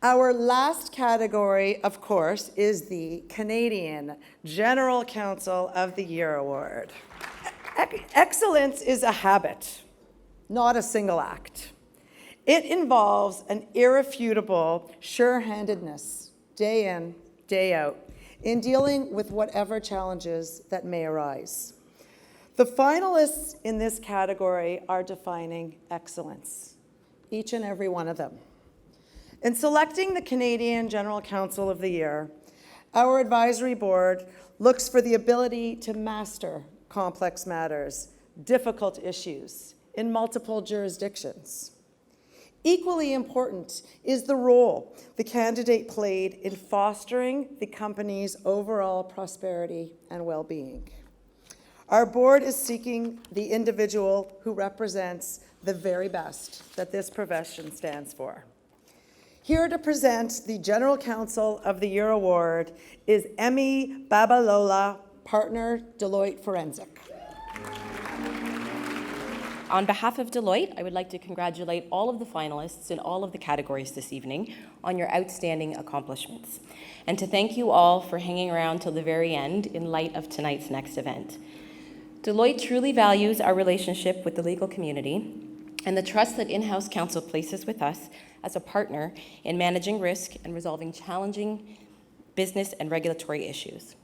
Our last category, of course, is the Canadian General Counsel of the Year Award. Excellence is a habit, not a single act. It involves an irrefutable sure-handedness, day in, day out, in dealing with whatever challenges that may arise. The finalists in this category are defining excellence, each and every one of them. In selecting the Canadian General Counsel of the Year, our advisory board looks for the ability to master complex matters, difficult issues in multiple jurisdictions. Equally important is the role the candidate played in fostering the company's overall prosperity and well-being. Our board is seeking the individual who represents the very best that this profession stands for. Here to present the General Counsel of the Year Award is Emmy Babalola, partner, Deloitte Forensic. On behalf of Deloitte, I would like to congratulate all of the finalists in all of the categories this evening on your outstanding accomplishments, and to thank you all for hanging around till the very end in light of tonight's next event. Deloitte truly values our relationship with the legal community and the trust that in-house counsel places with us as a partner in managing risk and resolving challenging business and regulatory issues.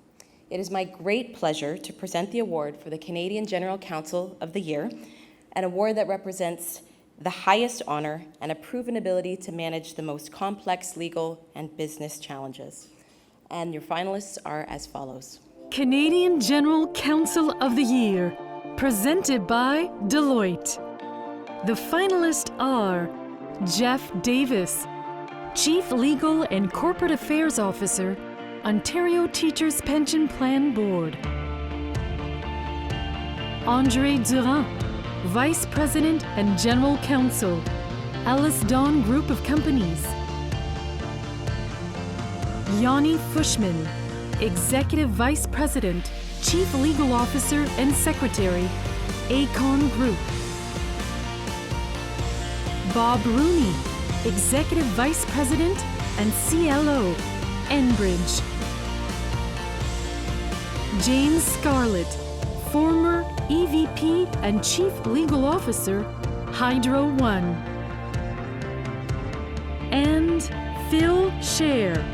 It is my great pleasure to present the award for the Canadian General Counsel of the Year, an award that represents the highest honor and a proven ability to manage the most complex legal and business challenges. And your finalists are as follows. Canadian General Counsel of the Year, presented by Deloitte. The finalists are Jeff Davis, Chief Legal and Corporate Affairs Officer, Ontario Teachers Pension Plan Board. Andre Durand, Vice President and General Counsel, Ellis Dawn Group of Companies. Yanni Fushman, Executive Vice President, Chief Legal Officer and Secretary, Acon Group. Bob Rooney, Executive Vice President and CLO, Enbridge. James Scarlett, former EVP and Chief Legal Officer, Hydro One. And Phil Scher,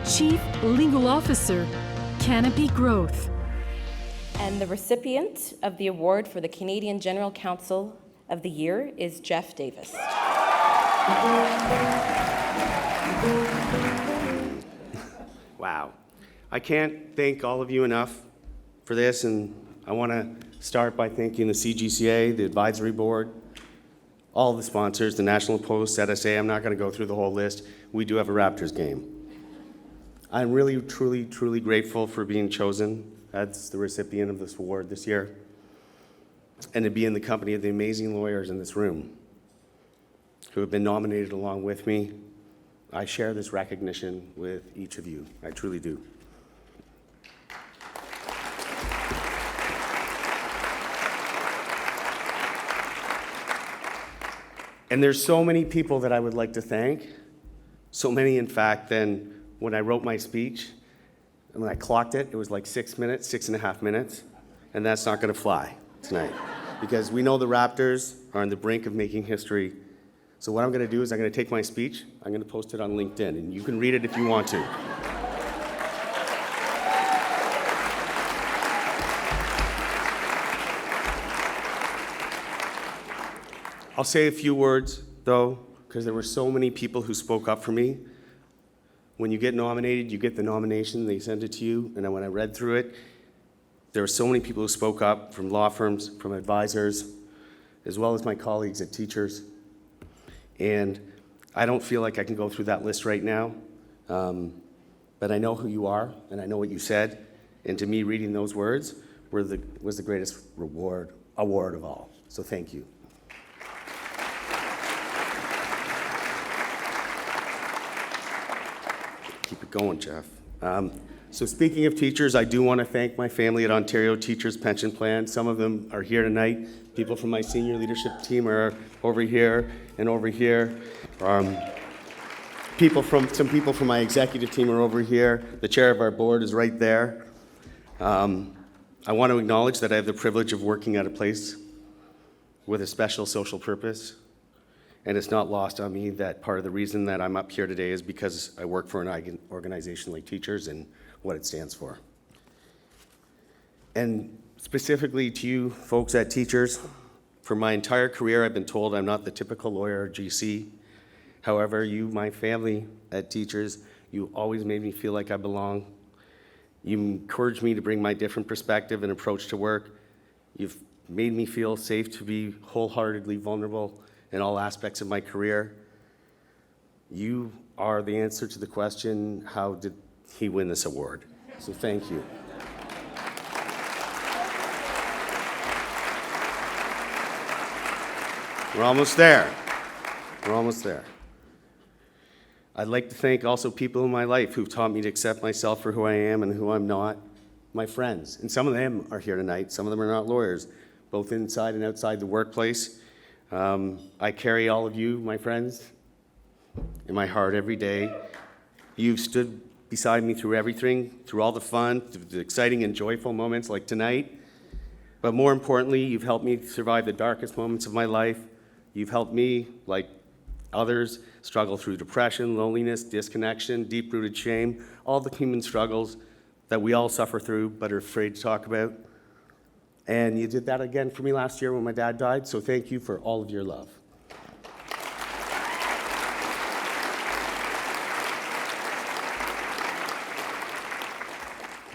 Chief Legal Officer, Canopy Growth. And the recipient of the award for the Canadian General Counsel of the Year is Jeff Davis. Wow. I can't thank all of you enough for this, and I want to start by thanking the CGCA, the advisory board, all the sponsors, the National Post, ZSA. I'm not going to go through the whole list. We do have a Raptors game. I'm really, truly, truly grateful for being chosen as the recipient of this award this year, and to be in the company of the amazing lawyers in this room who have been nominated along with me. I share this recognition with each of you. I truly do. And there's so many people that I would like to thank, so many, in fact, then when I wrote my speech, and when I clocked it, it was like 6 minutes, 6.5 minutes, and that's not going to fly tonight because we know the Raptors are on the brink of making history. So what I'm going to do is I'm going to take my speech, I'm going to post it on LinkedIn, and you can read it if you want to. I'll say a few words, though, because there were so many people who spoke up for me. When you get nominated, you get the nomination, they send it to you, and when I read through it, there were so many people who spoke up, from law firms, from advisors, as well as my colleagues at Teachers. And I don't feel like I can go through that list right now, but I know who you are, and I know what you said, and to me, reading those words was the greatest award of all. So thank you. Keep it going, Jeff. So speaking of teachers, I do want to thank my family at Ontario Teachers Pension Plan. Some of them are here tonight. People from my senior leadership team are over here and over here. Some people from my executive team are over here. The chair of our board is right there. I want to acknowledge that I have the privilege of working at a place with a special social purpose. And it's not lost on me that part of the reason that I'm up here today is because I work for an organization like Teachers and what it stands for. And specifically to you folks at Teachers, for my entire career I've been told I'm not the typical lawyer or GC. However, you, my family at Teachers, you always made me feel like I belong. You encouraged me to bring my different perspective and approach to work. You've made me feel safe to be wholeheartedly vulnerable in all aspects of my career. You are the answer to the question, how did he win this award? So thank you. We're almost there. We're almost there. I'd like to thank also people in my life who've taught me to accept myself for who I am and who I'm not. My friends, and some of them are here tonight, some of them are not lawyers, both inside and outside the workplace. I carry all of you, my friends, in my heart every day. You've stood beside me through everything, through all the fun, through the exciting and joyful moments like tonight. But more importantly, you've helped me survive the darkest moments of my life. You've helped me, like others, struggle through depression, loneliness, disconnection, deep-rooted shame, all the human struggles that we all suffer through but are afraid to talk about. And you did that again for me last year when my dad died, so thank you for all of your love.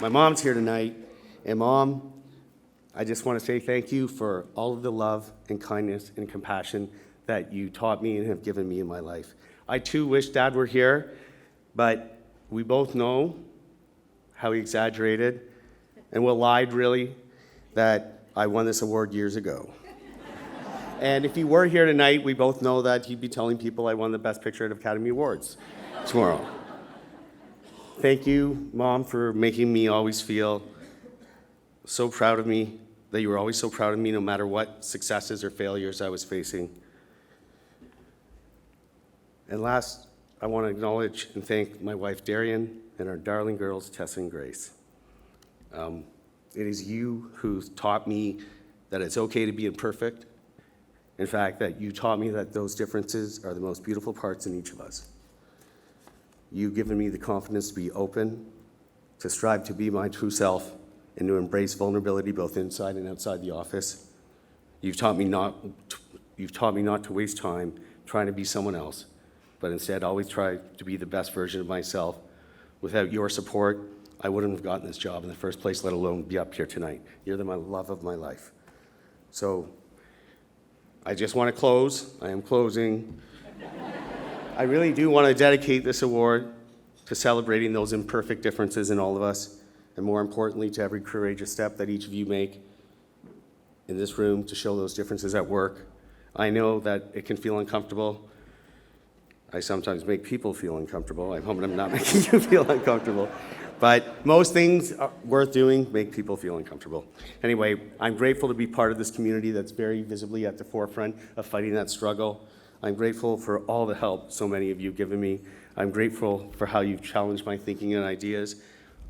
My mom's here tonight, and Mom, I just want to say thank you for all of the love and kindness and compassion that you taught me and have given me in my life. I too wish Dad were here, but we both know how he exaggerated and what lied really, that I won this award years ago. And if he were here tonight, we both know that he'd be telling people I won the Best Picture at Academy Awards tomorrow. Thank you, Mom, for making me always feel so proud of me, that you were always so proud of me no matter what successes or failures I was facing. And last, I want to acknowledge and thank my wife, Darian, and our darling girls, Tessa and Grace. It is you who taught me that it's okay to be imperfect. In fact, that you taught me that those differences are the most beautiful parts in each of us. You've given me the confidence to be open, to strive to be my true self, and to embrace vulnerability both inside and outside the office. You've taught me not to waste time trying to be someone else, but instead always try to be the best version of myself. Without your support, I wouldn't have gotten this job in the first place, let alone be up here tonight. You're the love of my life. So I just want to close. I am closing. I really do want to dedicate this award to celebrating those imperfect differences in all of us, and more importantly, to every courageous step that each of you make in this room to show those differences at work. I know that it can feel uncomfortable. I sometimes make people feel uncomfortable. I hope I'm not making you feel uncomfortable. But most things worth doing make people feel uncomfortable. Anyway, I'm grateful to be part of this community that's very visibly at the forefront of fighting that struggle. I'm grateful for all the help so many of you have given me. I'm grateful for how you've challenged my thinking and ideas.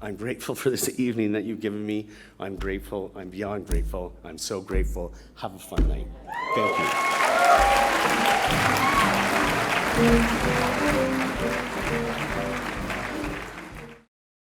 I'm grateful for this evening that you've given me. I'm grateful. I'm beyond grateful. I'm so grateful. Have a fun night. Thank you.